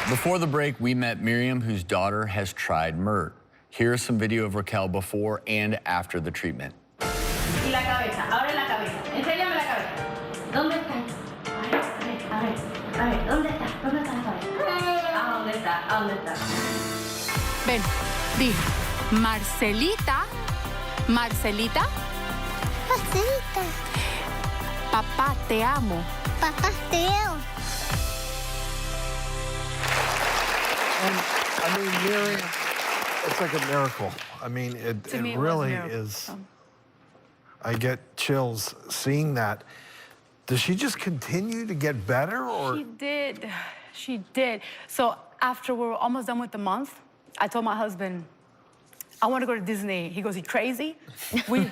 Before the break, we met Miriam, whose daughter has tried MeRT. Here's some video of Raquel before and after the treatment. Y la cabeza, abre la cabeza, enséñame la cabeza. ¿Dónde está? A ver, ¿dónde está? ¿Dónde está la cabeza? ¿Dónde está? ¿Dónde está? Ven, di, Marcelita, Marcelita. Marcelita. Papá, te amo. Papá, te amo. And, I mean, Miriam, it's like a miracle. I mean, it really is. I get chills seeing that. Does she just continue to get better, or? She did. She did. So after we were almost done with the month, I told my husband, I want to go to Disney. He goes, you crazy? I'm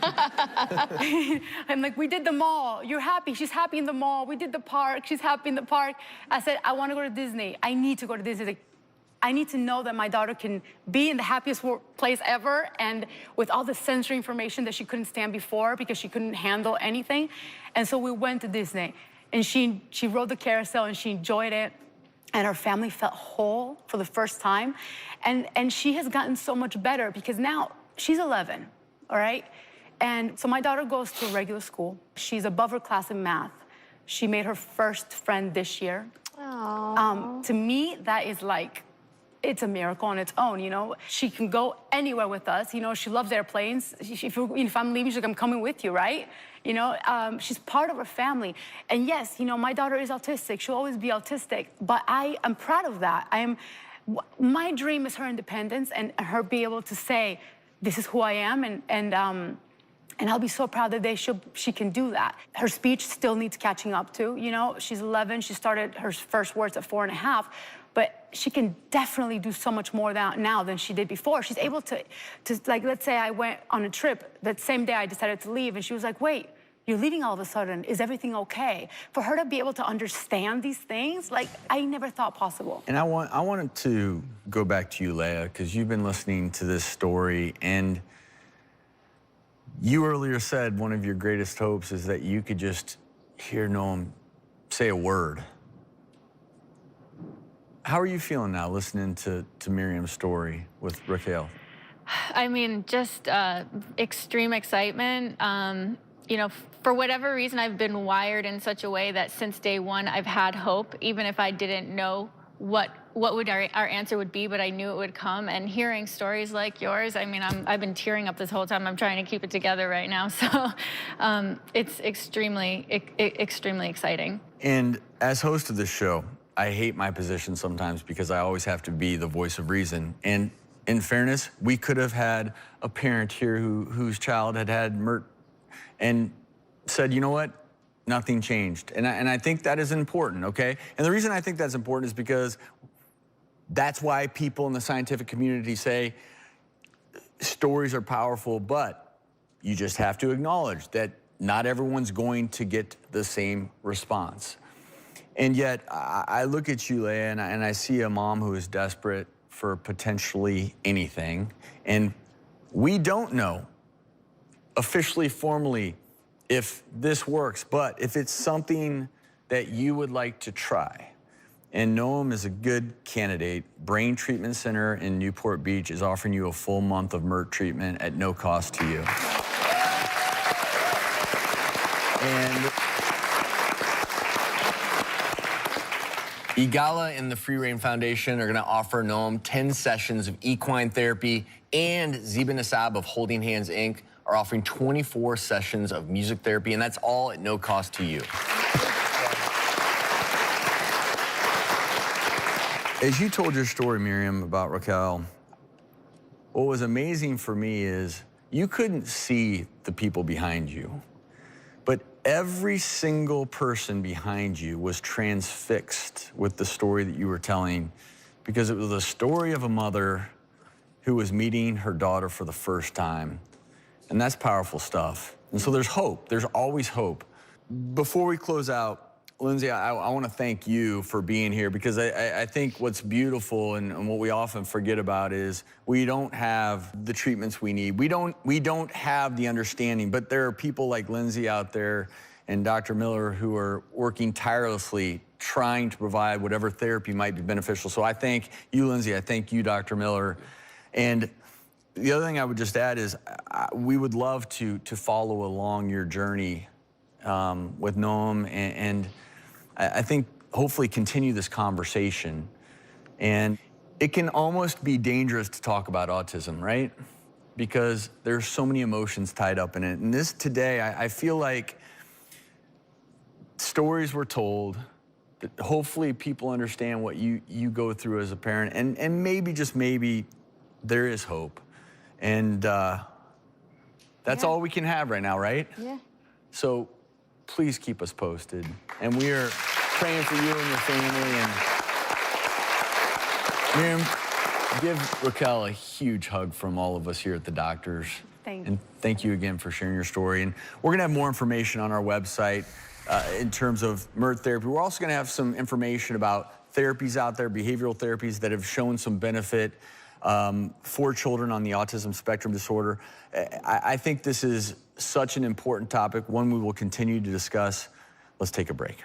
like, we did the mall. You're happy. She's happy in the mall. We did the park. She's happy in the park. I said, I want to go to Disney. I need to go to Disney. Like, I need to know that my daughter can be in the happiest place ever, and with all the sensory information that she couldn't stand before because she couldn't handle anything. And so we went to Disney, and she rode the carousel, and she enjoyed it. And her family felt whole for the first time. And she has gotten so much better because now she's 11, all right? And so my daughter goes to a regular school. She's above her class in math. She made her first friend this year. To me, that is like, it's a miracle on its own, you know? She can go anywhere with us. You know, she loves airplanes. If I'm leaving, she's like, I'm coming with you, right? You know, she's part of her family. And yes, you know, my daughter is autistic. She'll always be autistic, but I am proud of that. My dream is her independence and her be able to say, this is who I am, and I'll be so proud that she can do that. Her speech still needs catching up to, you know? She's 11, she started her first words at 4.5, but she can definitely do so much more now than she did before. She's able to like, let's say I went on a trip, that same day I decided to leave, and she was like, wait, you're leaving all of a sudden, is everything okay? For her to be able to understand these things, like, I never thought possible. And I wanted to go back to you, Leia, because you've been listening to this story, and you earlier said one of your greatest hopes is that you could just hear Noam say a word. How are you feeling now, listening to Miriam's story with Raquel? I mean, just extreme excitement. You know, for whatever reason, I've been wired in such a way that since day one, I've had hope, even if I didn't know what would our answer would be, but I knew it would come. And hearing stories like yours, I mean, I've been tearing up this whole time. I'm trying to keep it together right now. So it's extremely exciting. And as host of this show, I hate my position sometimes because I always have to be the voice of reason. And in fairness, we could have had a parent here whose child had MeRT and said, you know what? Nothing changed. And I think that is important, okay? And the reason I think that's important is because that's why people in the scientific community say stories are powerful, but you just have to acknowledge that not everyone's going to get the same response. And yet, I look at you, Leia, and I see a mom who is desperate for potentially anything. And we don't know officially, formally, if this works, but if it's something that you would like to try, and Noam is a good candidate, Brain Treatment Center in Newport Beach is offering you a full month of MeRT treatment at no cost to you. And Igala and the Free Rein Foundation are going to offer Noam 10 sessions of equine therapy, and Ziba Nassab of Holding Hands, Inc. are offering 24 sessions of music therapy, and that's all at no cost to you. As you told your story, Miriam, about Raquel, what was amazing for me is you couldn't see the people behind you, but every single person behind you was transfixed with the story that you were telling, because it was the story of a mother who was meeting her daughter for the first time. And that's powerful stuff. And so there's hope. There's always hope. Before we close out, Lindsay, I want to thank you for being here, because I think what's beautiful and what we often forget about is we don't have the treatments we need. We don't have the understanding, but there are people like Lindsay out there, and Dr. Miller who are working tirelessly trying to provide whatever therapy might be beneficial. So I thank you, Lindsay. I thank you, Dr. Miller. And the other thing I would just add is we would love to follow along your journey with Noam, and I think hopefully continue this conversation. And it can almost be dangerous to talk about autism, right? Because there's so many emotions tied up in it. And this today, I feel like stories were told that hopefully people understand what you go through as a parent, and maybe, just maybe, there is hope. And that's all we can have right now, right? Yeah. So please keep us posted. And we are praying for you and your family. And Miriam, give Raquel a huge hug from all of us here at the Doctors. Thank you. And thank you again for sharing your story. And we're gonna have more information on our website in terms of MeRT therapy. We're also gonna have some information about therapies out there, behavioral therapies that have shown some benefit for children on the autism spectrum disorder. I think this is such an important topic, one we will continue to discuss. Let's take a break.